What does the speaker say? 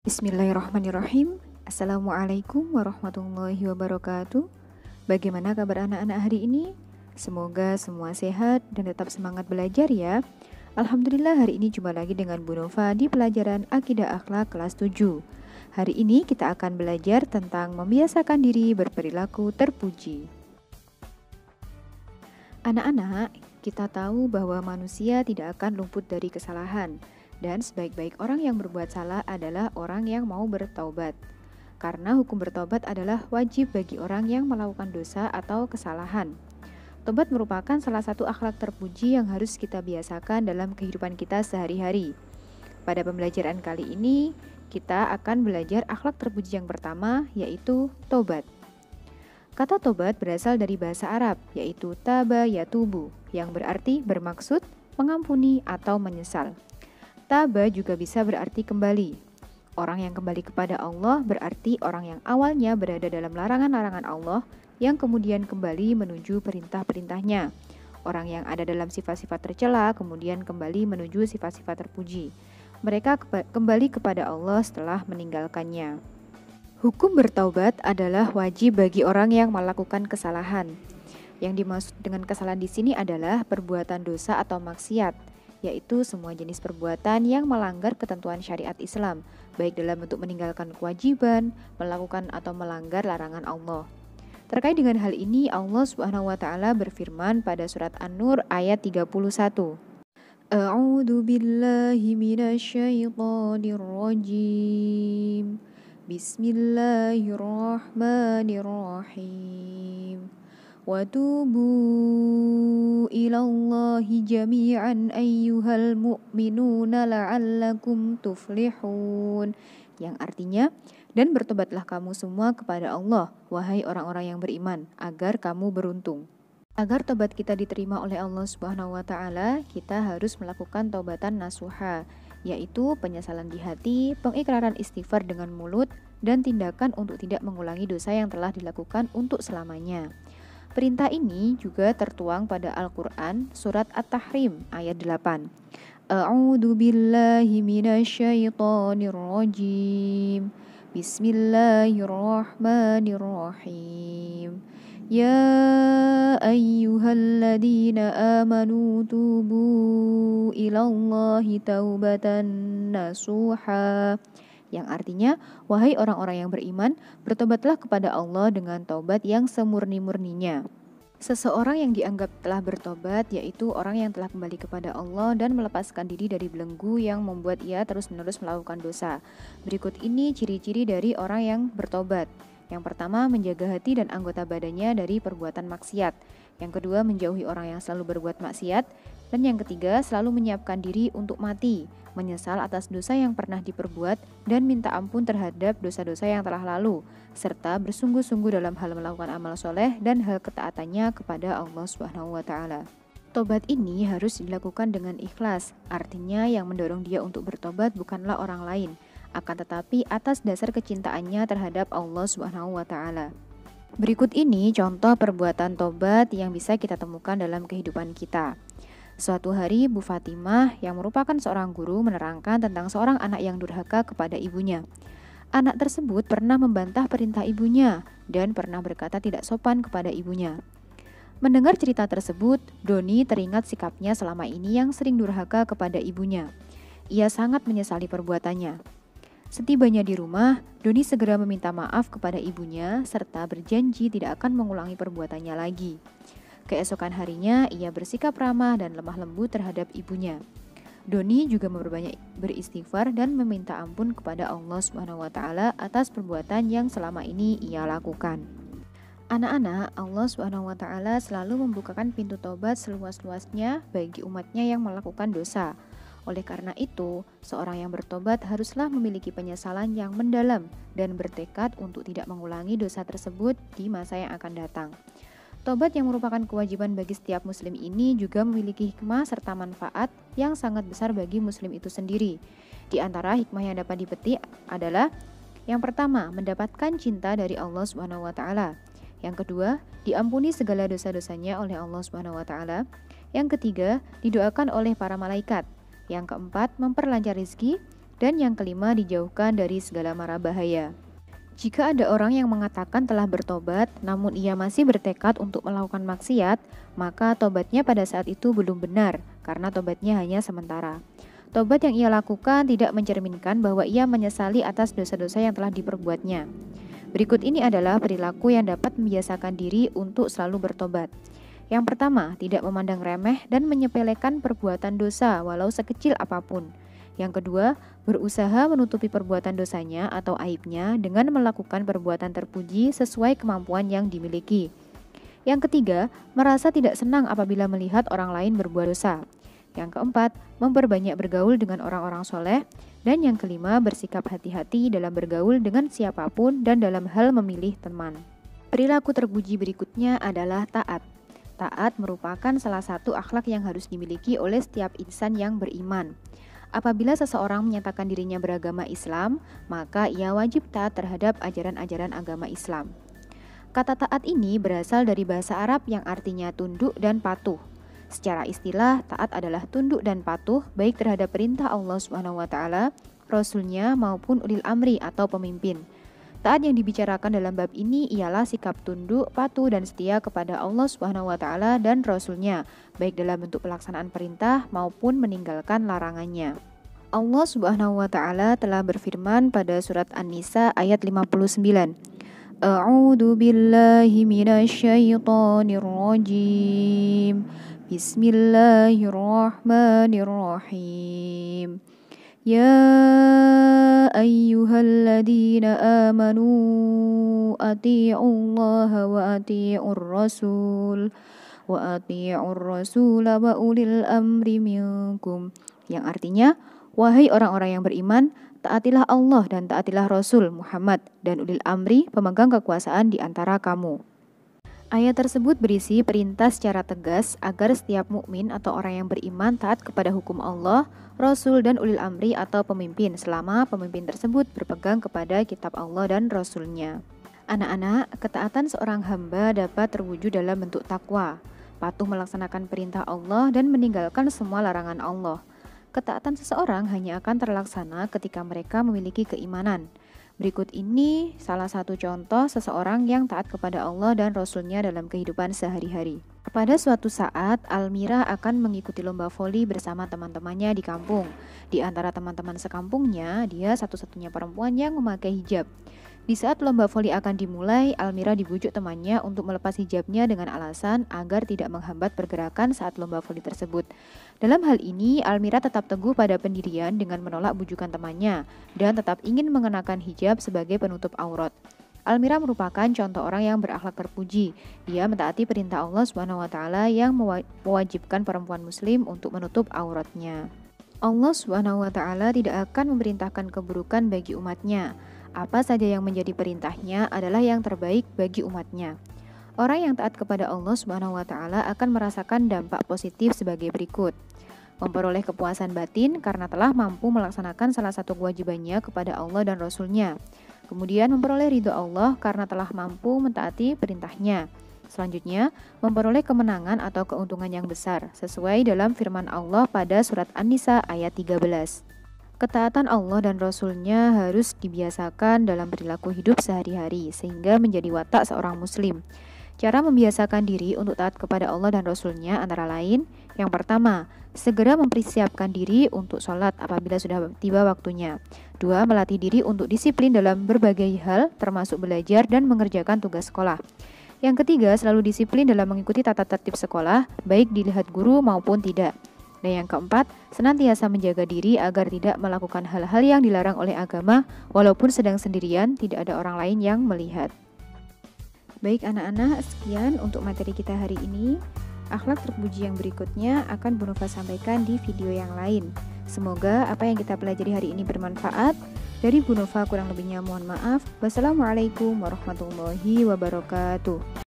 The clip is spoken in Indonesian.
Bismillahirrahmanirrahim. Assalamualaikum warahmatullahi wabarakatuh. Bagaimana kabar anak-anak hari ini? Semoga semua sehat dan tetap semangat belajar ya. Alhamdulillah hari ini jumpa lagi dengan Bu Nova di pelajaran Akidah Akhlak kelas 7. Hari ini kita akan belajar tentang membiasakan diri berperilaku terpuji. Anak-anak, kita tahu bahwa manusia tidak akan luput dari kesalahan. Dan sebaik-baik orang yang berbuat salah adalah orang yang mau bertaubat. Karena hukum bertaubat adalah wajib bagi orang yang melakukan dosa atau kesalahan. Taubat merupakan salah satu akhlak terpuji yang harus kita biasakan dalam kehidupan kita sehari-hari. Pada pembelajaran kali ini, kita akan belajar akhlak terpuji yang pertama, yaitu taubat. Kata taubat berasal dari bahasa Arab, yaitu taba yatubu, yang berarti bermaksud mengampuni atau menyesal. Taba juga bisa berarti kembali. Orang yang kembali kepada Allah berarti orang yang awalnya berada dalam larangan-larangan Allah yang kemudian kembali menuju perintah-perintahnya. Orang yang ada dalam sifat-sifat tercela kemudian kembali menuju sifat-sifat terpuji. Mereka kembali kepada Allah setelah meninggalkannya. Hukum bertaubat adalah wajib bagi orang yang melakukan kesalahan. Yang dimaksud dengan kesalahan di sini adalah perbuatan dosa atau maksiat, yaitu semua jenis perbuatan yang melanggar ketentuan syariat Islam, baik dalam bentuk meninggalkan kewajiban, melakukan atau melanggar larangan Allah. Terkait dengan hal ini, Allah Subhanahu wa taala berfirman pada surat An-Nur ayat 31. A'udzu billahi minasyaitonir rajim. Bismillahirrahmanirrahim. وَتُوبُوا إِلَى اللَّهِ جَمِيعًا أَيُّهَا الْمُؤْمِنُونَ لَعَلَّكُمْ تُفْلِحُونَ, yang artinya, dan bertobatlah kamu semua kepada Allah, wahai orang-orang yang beriman, agar kamu beruntung. Agar tobat kita diterima oleh Allah Subhanahu wa taala, kita harus melakukan taubatan nasuha, yaitu penyesalan di hati, pengikraran istighfar dengan mulut, dan tindakan untuk tidak mengulangi dosa yang telah dilakukan untuk selamanya. Perintah ini juga tertuang pada Al-Quran surat At-Tahrim ayat 8. A'udzu billahi minasyaitonir rajim. Bismillahirrahmanirrahim. Ya ayyuhalladzina amanu tubu ilallahi taubatan nasuha, yang artinya, wahai orang-orang yang beriman, bertobatlah kepada Allah dengan taubat yang semurni-murninya. Seseorang yang dianggap telah bertobat, yaitu orang yang telah kembali kepada Allah dan melepaskan diri dari belenggu yang membuat ia terus-menerus melakukan dosa. Berikut ini ciri-ciri dari orang yang bertobat. Yang pertama, menjaga hati dan anggota badannya dari perbuatan maksiat. Yang kedua, menjauhi orang yang selalu berbuat maksiat. Dan yang ketiga, selalu menyiapkan diri untuk mati, menyesal atas dosa yang pernah diperbuat, dan minta ampun terhadap dosa-dosa yang telah lalu, serta bersungguh-sungguh dalam hal melakukan amal soleh dan hal ketaatannya kepada Allah Subhanahu wa taala. Tobat ini harus dilakukan dengan ikhlas, artinya yang mendorong dia untuk bertobat bukanlah orang lain, akan tetapi atas dasar kecintaannya terhadap Allah Subhanahu wa taala. Berikut ini contoh perbuatan tobat yang bisa kita temukan dalam kehidupan kita. Suatu hari, Bu Fatimah yang merupakan seorang guru menerangkan tentang seorang anak yang durhaka kepada ibunya. Anak tersebut pernah membantah perintah ibunya dan pernah berkata tidak sopan kepada ibunya. Mendengar cerita tersebut, Doni teringat sikapnya selama ini yang sering durhaka kepada ibunya. Ia sangat menyesali perbuatannya. Setibanya di rumah, Doni segera meminta maaf kepada ibunya serta berjanji tidak akan mengulangi perbuatannya lagi. Keesokan harinya, ia bersikap ramah dan lemah lembut terhadap ibunya. Doni juga memperbanyak beristighfar dan meminta ampun kepada Allah Subhanahu wa taala atas perbuatan yang selama ini ia lakukan. Anak-anak, Allah Subhanahu wa taala selalu membukakan pintu taubat seluas-luasnya bagi umatnya yang melakukan dosa. Oleh karena itu, seorang yang bertobat haruslah memiliki penyesalan yang mendalam dan bertekad untuk tidak mengulangi dosa tersebut di masa yang akan datang. Tobat yang merupakan kewajiban bagi setiap muslim ini juga memiliki hikmah serta manfaat yang sangat besar bagi muslim itu sendiri. Di antara hikmah yang dapat dipetik adalah yang pertama, mendapatkan cinta dari Allah Subhanahu wa taala. Yang kedua, diampuni segala dosa-dosanya oleh Allah Subhanahu wa taala. Yang ketiga, didoakan oleh para malaikat. Yang keempat, memperlancar rezeki. Dan yang kelima, dijauhkan dari segala mara bahaya. Jika ada orang yang mengatakan telah bertobat, namun ia masih bertekad untuk melakukan maksiat, maka tobatnya pada saat itu belum benar, karena tobatnya hanya sementara. Tobat yang ia lakukan tidak mencerminkan bahwa ia menyesali atas dosa-dosa yang telah diperbuatnya. Berikut ini adalah perilaku yang dapat membiasakan diri untuk selalu bertobat. Yang pertama, tidak memandang remeh dan menyepelekan perbuatan dosa walau sekecil apapun. Yang kedua, berusaha menutupi perbuatan dosanya atau aibnya dengan melakukan perbuatan terpuji sesuai kemampuan yang dimiliki. Yang ketiga, merasa tidak senang apabila melihat orang lain berbuat dosa. Yang keempat, memperbanyak bergaul dengan orang-orang soleh. Dan yang kelima, bersikap hati-hati dalam bergaul dengan siapapun dan dalam hal memilih teman. Perilaku terpuji berikutnya adalah taat. Taat merupakan salah satu akhlak yang harus dimiliki oleh setiap insan yang beriman. Apabila seseorang menyatakan dirinya beragama Islam, maka ia wajib taat terhadap ajaran-ajaran agama Islam. Kata taat ini berasal dari bahasa Arab yang artinya tunduk dan patuh. Secara istilah, taat adalah tunduk dan patuh baik terhadap perintah Allah SWT, Rasul-Nya maupun ulil amri atau pemimpin. Taat yang dibicarakan dalam bab ini ialah sikap tunduk, patuh, dan setia kepada Allah SWT dan Rasul-Nya, baik dalam bentuk pelaksanaan perintah maupun meninggalkan larangannya. Allah SWT telah berfirman pada surat An-Nisa ayat 59. A'udzu billahi minasyaitonir rajim. Bismillahirrahmanirrahim. Ya ayyuhalladzina amanu atii'ullaha wa atii'ur rasul wa ulil amri minkum, yang artinya, wahai orang-orang yang beriman, taatilah Allah dan taatilah Rasul Muhammad dan ulil amri, pemegang kekuasaan di antara kamu. Ayat tersebut berisi perintah secara tegas agar setiap mukmin atau orang yang beriman taat kepada hukum Allah, Rasul, dan ulil amri atau pemimpin selama pemimpin tersebut berpegang kepada kitab Allah dan Rasul-Nya. Anak-anak, ketaatan seorang hamba dapat terwujud dalam bentuk takwa, patuh melaksanakan perintah Allah dan meninggalkan semua larangan Allah. Ketaatan seseorang hanya akan terlaksana ketika mereka memiliki keimanan. Berikut ini salah satu contoh seseorang yang taat kepada Allah dan Rasul-Nya dalam kehidupan sehari-hari. Pada suatu saat, Almira akan mengikuti lomba voli bersama teman-temannya di kampung. Di antara teman-teman sekampungnya, dia satu-satunya perempuan yang memakai hijab. Di saat lomba voli akan dimulai, Almira dibujuk temannya untuk melepas hijabnya dengan alasan agar tidak menghambat pergerakan saat lomba voli tersebut. Dalam hal ini, Almira tetap teguh pada pendirian dengan menolak bujukan temannya dan tetap ingin mengenakan hijab sebagai penutup aurat. Almira merupakan contoh orang yang berakhlak terpuji. Dia mentaati perintah Allah SWT yang mewajibkan perempuan muslim untuk menutup auratnya. Allah SWT tidak akan memerintahkan keburukan bagi umatnya. Apa saja yang menjadi perintahnya adalah yang terbaik bagi umatnya. Orang yang taat kepada Allah SWT akan merasakan dampak positif sebagai berikut. Memperoleh kepuasan batin karena telah mampu melaksanakan salah satu kewajibannya kepada Allah dan Rasul-Nya. Kemudian memperoleh ridho Allah karena telah mampu mentaati perintahnya. Selanjutnya, memperoleh kemenangan atau keuntungan yang besar, sesuai dalam firman Allah pada surat An-Nisa ayat 13. Ketaatan Allah dan Rasul-Nya harus dibiasakan dalam perilaku hidup sehari-hari, sehingga menjadi watak seorang muslim. Cara membiasakan diri untuk taat kepada Allah dan Rasul-Nya antara lain, yang pertama, segera mempersiapkan diri untuk sholat apabila sudah tiba waktunya. 2. Melatih diri untuk disiplin dalam berbagai hal, termasuk belajar dan mengerjakan tugas sekolah. Yang ketiga, selalu disiplin dalam mengikuti tata tertib sekolah, baik dilihat guru maupun tidak. Dan yang keempat, senantiasa menjaga diri agar tidak melakukan hal-hal yang dilarang oleh agama, walaupun sedang sendirian, tidak ada orang lain yang melihat. Baik anak-anak, sekian untuk materi kita hari ini. Akhlak terpuji yang berikutnya akan Bu Nova sampaikan di video yang lain. Semoga apa yang kita pelajari hari ini bermanfaat. Dari Bu Nova kurang lebihnya mohon maaf. Wassalamualaikum warahmatullahi wabarakatuh.